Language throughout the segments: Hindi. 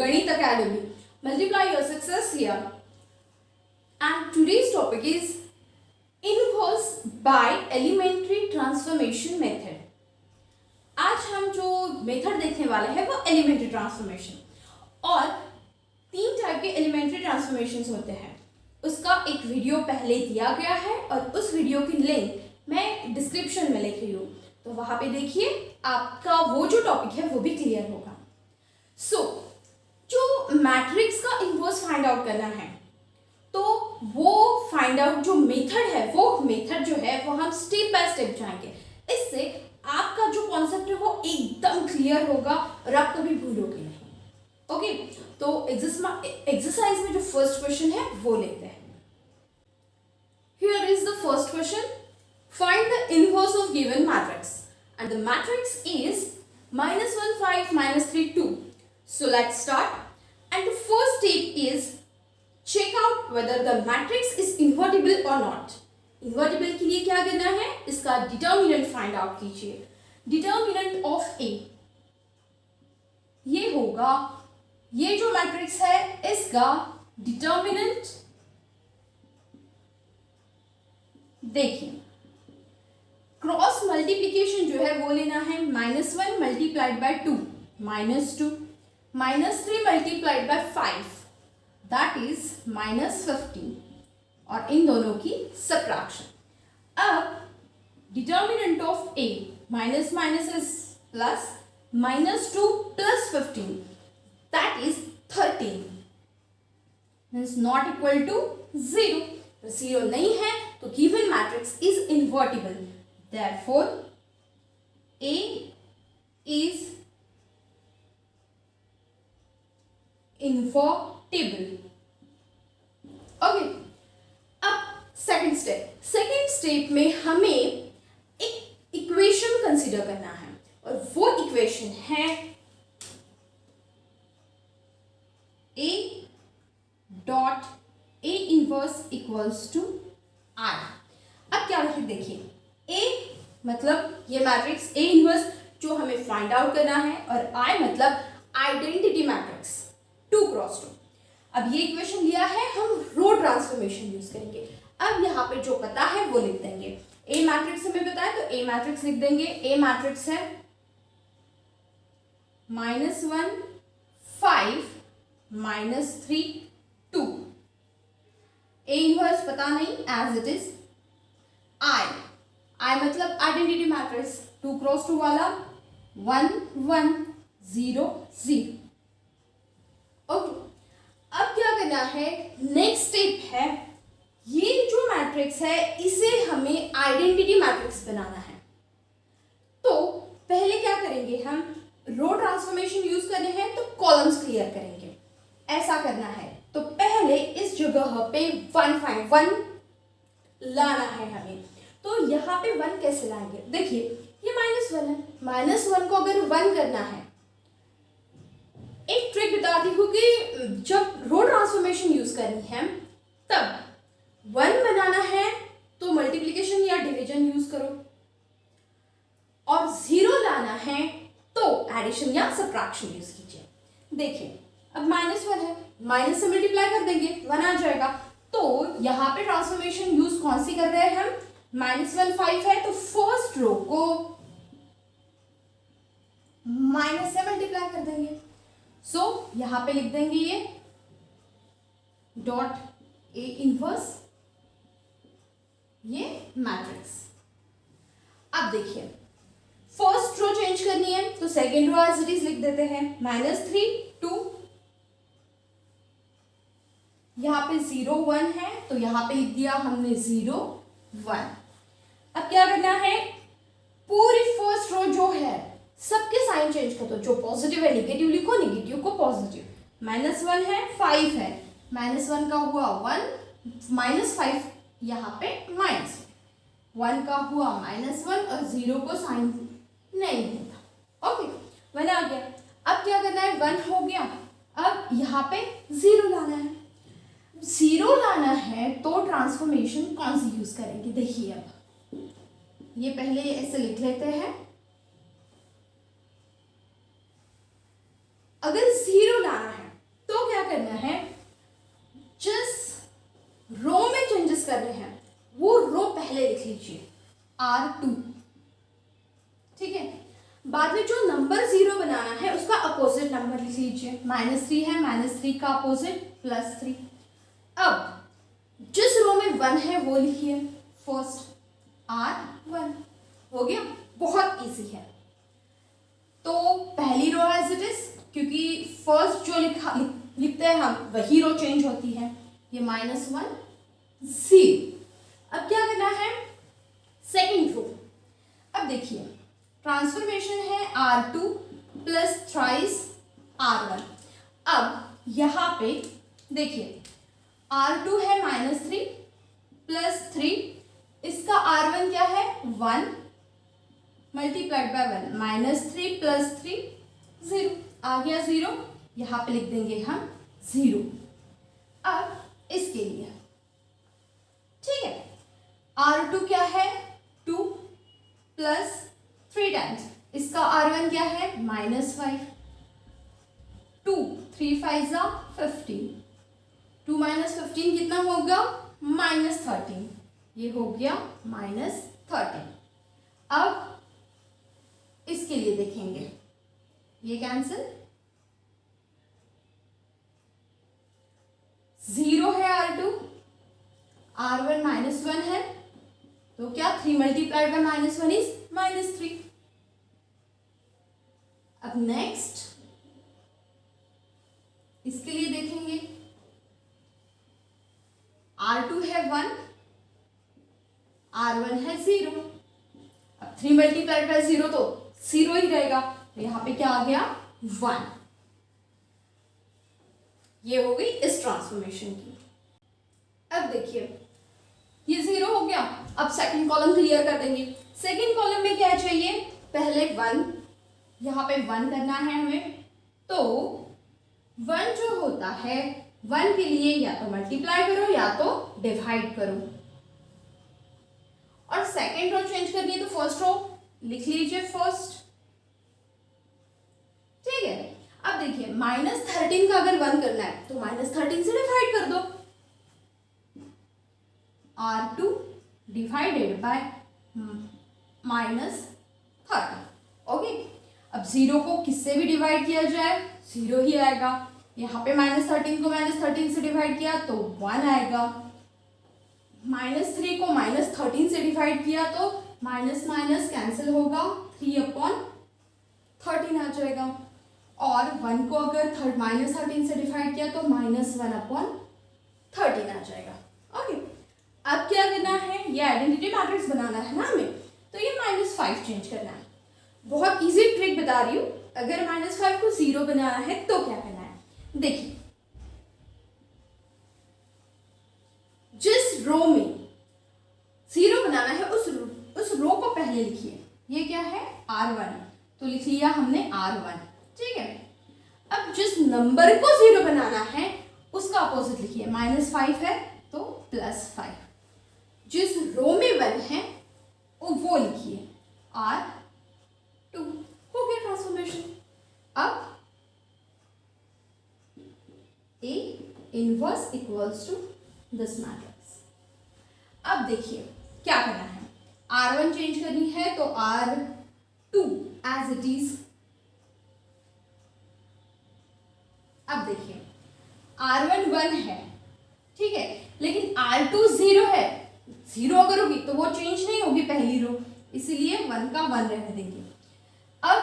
Ganit Academy. Multiply your success here. And today's topic is inverse by elementary transformation method. आज हम जो मेथड देखने वाले हैं वो एलिमेंट्री ट्रांसफॉर्मेशन, और 3 टाइप के एलिमेंट्री ट्रांसफॉर्मेशंस होते हैं। उसका एक वीडियो पहले दिया गया है और उस वीडियो की लिंक मैं डिस्क्रिप्शन में लिख रही हूँ, तो वहां पे देखिए, आपका वो जो टॉपिक है वो भी क्लियर होगा। जो मैट्रिक्स का इन्वर्स फाइंड आउट करना है, तो वो फाइंड आउट जो मेथड है, वो मेथड जो है वो हम स्टेप बाय स्टेप जाएंगे। इससे आपका जो कॉन्सेप्ट है वो एकदम क्लियर होगा और आप कभी भूलोगे नहीं। ओके, तो एक्सरसाइज में जो फर्स्ट क्वेश्चन है वो लेते हैं। Here is the first question, find the inverse of given matrix and the matrix is -1 5 -3 2. So let's start, and the first step is check out whether the matrix is invertible or not. Invertible के लिए क्या करना है, इसका डिटर्मिनेंट फाइंड आउट कीजिए। डिटर्मिनेंट ऑफ ए ये होगा, ये जो मैट्रिक्स है इसका डिटर्मिनेंट देखिए, क्रॉस मल्टीप्लीकेशन जो है वो लेना है, -1 multiplied by 2 -2, -3 multiplied by 5 that is -15, और इन दोनों की सब्ट्रैक्शन। अब determinant of A minus minus is plus, -2 plus 15 that is 13, means not equal to 0। 0 नहीं है तो given matrix is invertible. Therefore, A is invertible. Okay. अब सेकेंड स्टेप में हमें एक इक्वेशन कंसिडर करना है, और वो इक्वेशन है A dot A inverse equals to I। अब क्या लिखे देखिए, A मतलब ये मैट्रिक्स A इनवर्स जो हमें फाइंड आउट करना है, और I मतलब आइडेंटिटी मैट्रिक्स 2 क्रॉस 2। अब ये इक्वेशन लिया है, हम रो ट्रांसफॉर्मेशन यूज करेंगे। अब यहाँ पे जो पता है वो लिख देंगे। A मैट्रिक्स हमें पता है तो A मैट्रिक्स लिख देंगे। A मैट्रिक्स है -1 5 -3 2। A इनवर्स पता नहीं, एज इट इज I मतलब आइडेंटिटी मैट्रिक्स 2 क्रॉस 2 वाला 1 1 0 0। ओके, अब क्या करना है, नेक्स्ट स्टेप है, ये जो मैट्रिक्स है इसे हमें आइडेंटिटी मैट्रिक्स बनाना है। तो पहले क्या करेंगे, हम रो ट्रांसफॉर्मेशन यूज करने हैं तो कॉलम्स क्लियर करेंगे। ऐसा करना है तो पहले इस जगह पे 1 लाना है हमें। तो यहाँ पे 1 कैसे लाएंगे, देखिए ये -1 है, -1 को अगर 1 करना है, एक ट्रिक बताती हूँ कि जब रो ट्रांसफॉर्मेशन यूज करनी है तब 1 बनाना है तो मल्टीप्लिकेशन या डिवीजन यूज करो, और 0 लाना है तो एडिशन या सब्ट्रैक्शन यूज कीजिए। देखिए अब -1 है, माइनस से मल्टीप्लाई कर देंगे 1 आ जाएगा। तो यहाँ पे ट्रांसफॉर्मेशन यूज कौन सी कर रहे हैं हम, -1 5 है तो फर्स्ट रो को माइनस से मल्टीप्लाई कर देंगे। सो यहां पे लिख देंगे ये डॉट A इनवर्स ये मैट्रिक्स। अब देखिए फर्स्ट रो चेंज करनी है तो second row as it is लिख देते हैं, -3 2, यहां पे 0 1 है तो यहां पे लिख दिया हमने 0 1। अब क्या करना है, पूरी फर्स्ट रो जो है सबके साइन चेंज कर दो, जो पॉजिटिव है नेगेटिव लिखो, नेगेटिव को पॉजिटिव। -1 है 5 है, -1 का हुआ 1, -5 यहाँ पे -1 का हुआ -1, और 0 को साइन नहीं होता। ओके 1 आ गया। अब क्या करना है, 1 हो गया, अब यहाँ पे 0 लाना है। 0 लाना है तो ट्रांसफॉर्मेशन कौन सी यूज करेंगे, देखिए अब ये पहले ऐसे लिख लेते हैं। अगर 0 लाना है R2, ठीक है। बाद में जो नंबर 0 बनाना है उसका अपोजिट नंबर लिख लीजिए, -3 है, -3 का अपोजिट +3। अब जिस रो में 1 है वो लिखिए फर्स्ट, R1 हो गया, बहुत इजी है। तो पहली रो एज इट इज, क्योंकि फर्स्ट जो लिखते हैं हम वही रो चेंज होती है, ये -1 0। अब क्या करना है, सेकेंड रो। अब देखिए ट्रांसफॉर्मेशन है R2 प्लस थ्राइस R1। अब यहाँ पे देखिए R2 है -3 प्लस 3, इसका R1 क्या है 1 मल्टीप्लाइड बाय 1, -3 प्लस 3 0, आ गया 0, यहाँ पे लिख देंगे हम 0। अब इसके लिए ठीक है, R2 क्या है 2 प्लस 3 टाइम्स, इसका R1 क्या है -5, 2 3 5 जा 15, 2 माइनस 15 कितना होगा -13, ये हो गया -13। अब इसके लिए देखेंगे, ये कैंसिल, 0 है R2, R1 -1 है, तो क्या 3 मल्टीप्लाइड बाय -1 इज -3। अब नेक्स्ट इसके लिए देखेंगे, R2 है 1, R1 है 0, अब 3 मल्टीप्लाइड बाय 0 तो 0 ही रहेगा, तो यहाँ पे क्या आ गया 1। ये हो गई इस ट्रांसफॉर्मेशन की। अब देखिए ये 0 हो गया, अब सेकंड कॉलम क्लियर कर देंगे। सेकंड कॉलम में क्या चाहिए, पहले 1, यहाँ पे 1 करना है हमें, तो 1 जो होता है 1 के लिए या तो मल्टीप्लाई करो या तो डिवाइड करो, और सेकंड रो चेंज करनी है तो फर्स्ट रो लिख लीजिए फर्स्ट, ठीक है। अब देखिए -13 का अगर 1 करना है तो -13 से डिवाइड कर दो, R2 डिवाइडेड बाय -13, ओके। अब 0 को किससे भी डिवाइड किया जाए 0 ही आएगा, यहाँ पे -13 को -13 से डिवाइड किया तो 1 आएगा, -3 को -13 से डिवाइड किया तो माइनस माइनस कैंसिल होगा, 3/13 आ जाएगा, और 1 को अगर -13 से डिवाइड किया तो -1/13 आ जाएगा, ओके। अब क्या करना है, ये आइडेंटिटी मैट्रिक्स बनाना है ना हमें, तो ये -5 चेंज करना है। बहुत इजी ट्रिक बता रही हूँ, अगर -5 को 0 बनाना है तो क्या करना है, देखिए जिस रो में 0 बनाना है उस रो को पहले लिखिए, ये क्या है R1, तो लिख लिया हमने R1, ठीक है। अब जिस नंबर को 0 बनाना है उसका अपोजिट लिखिए, -5 है तो +5, जिस रो में 1 है वो लिखिए R2, हो गया ट्रांसफॉर्मेशन। अब A inverse equals to this matrix. अब देखिए क्या करना है, R1 चेंज करनी है तो R2 एज इट इज। अब देखिए R1 1 है, ठीक है, लेकिन R2 0 है, 0 अगर होगी तो वो चेंज नहीं होगी पहली रो, इसीलिए 1 का 1 रहने देंगे। अब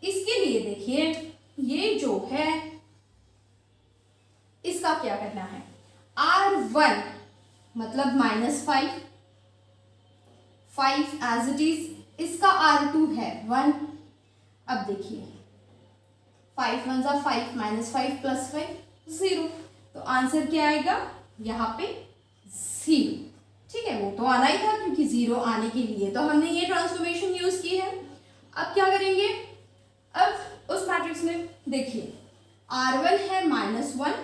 इसके लिए देखिए ये जो है इसका क्या करना है, R1 मतलब -5 एज इट इज, इसका R2 है 1। अब देखिए 5 1 जा 5, -5 + 5 0, तो आंसर क्या आएगा यहाँ पे 0, ठीक है। वो तो आना ही था क्योंकि 0 आने के लिए तो हमने ये ट्रांसफॉर्मेशन यूज की है। अब क्या करेंगे, अब उस मैट्रिक्स में देखिए R1 है -1,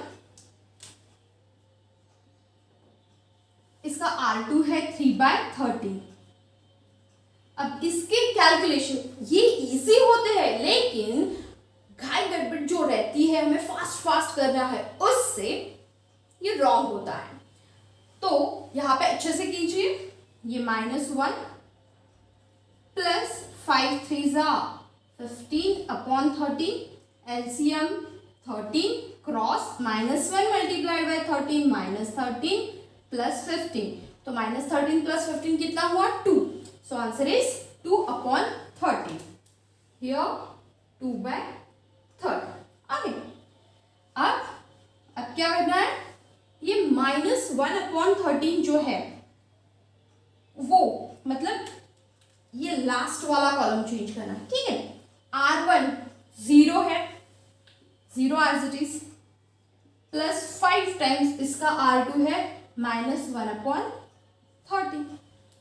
इसका R2 है 3/13। अब इसके कैलकुलेशन ये इजी होते हैं, लेकिन घाई गड़बड़ जो रहती है, हमें फास्ट करना है, उससे ये रॉन्ग होता है। तो यहाँ पे अच्छे से कीजिए, ये -1 5 3 15 upon 13, LCM 13 cross -1 multiplied bye 13 -13 plus 15, तो -13 प्लस 15 कितना हुआ 2, so answer is 2 upon 13, here 2/3। आगे अब क्या करना है, ये -1 upon 13 जो है वो मतलब ये लास्ट वाला कॉलम चेंज करना है, ठीक है। R1 0 है, 0 as it is, plus 5 times इसका R2 है -1 upon 13,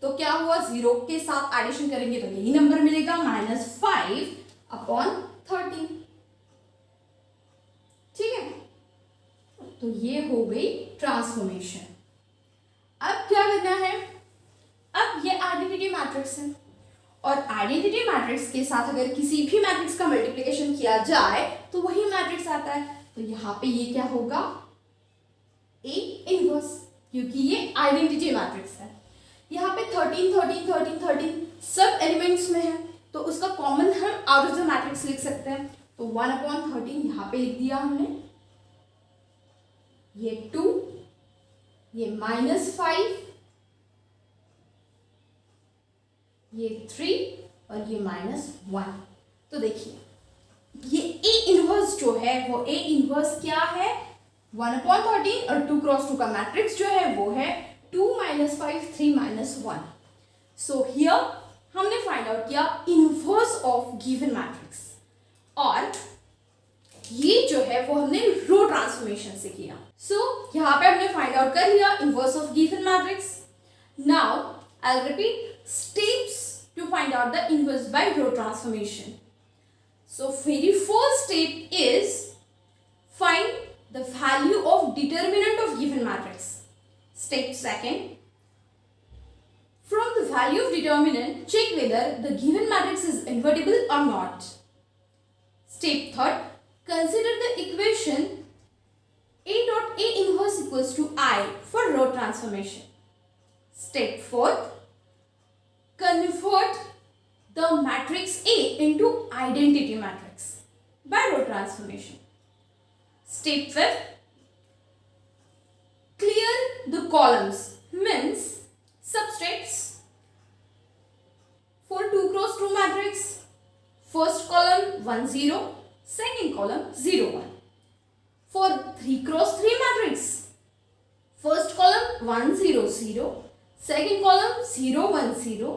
तो क्या हुआ 0 के साथ एडिशन करेंगे तो यही नंबर मिलेगा -5 upon 13, ठीक है। तो ये हो गई ट्रांसफॉर्मेशन। अब क्या करना है, अब ये आइडेंटिटी मैट्रिक्स है और आइडेंटिटी मैट्रिक्स के साथ अगर किसी भी मैट्रिक्स का मल्टीप्लिकेशन किया जाए तो वही मैट्रिक्स आता है, तो यहाँ पे ये क्या होगा A इनवर्स, क्योंकि ये आइडेंटिटी मैट्रिक्स है। यहाँ पे 13 13 13 13 सब एलिमेंट्स में है, तो उसका कॉमन हम आउट ऑफ द मैट्रिक्स लिख सकते हैं, तो 1 upon 13 यहाँ पे लिख दिया हमने, ये 2, ये -5, ये 3 और ये -1। तो देखिए ये A इनवर्स जो है वो A इनवर्स क्या है 1 upon 13 और 2 क्रॉस 2 का मैट्रिक्स जो है वो है 2 -5 3 -1। सो हियर हमने फाइंड आउट किया इनवर्स ऑफ गिवन मैट्रिक्स, और ये जो है वो हमने रो ट्रांसफॉर्मेशन से किया। सो यहाँ पे हमने फाइंड आउट कर लिया inverse of given matrix. Now I will repeat steps to find out the inverse by row transformation. So very first step is find the value of determinant of given matrix. Step second, from the value of determinant check whether the given matrix is invertible or not. Step third, consider the equation A dot A inverse equals to I for row transformation. Step fourth, convert the matrix A into identity matrix by row transformation. Step 5, clear the columns, means subtracts for 2 cross 2 matrix, first column 1 0, second column 0 1. For 3 cross 3 matrix, first column 1 0 0, second column 0 1 0,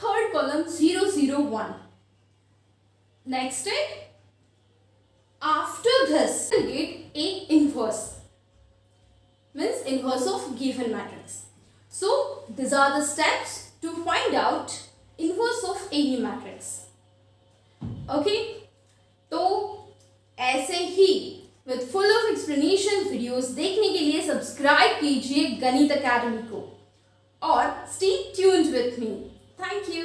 third column 0 0 1. Next step, after this we'll get A inverse, means inverse of given matrix. So these are the steps to find out inverse of any matrix. Okay, तो ऐसे ही with full of explanation videos देखने के लिए सब्सक्राइब कीजिए गणित अकेडमी को और stay tuned with me. Thank you.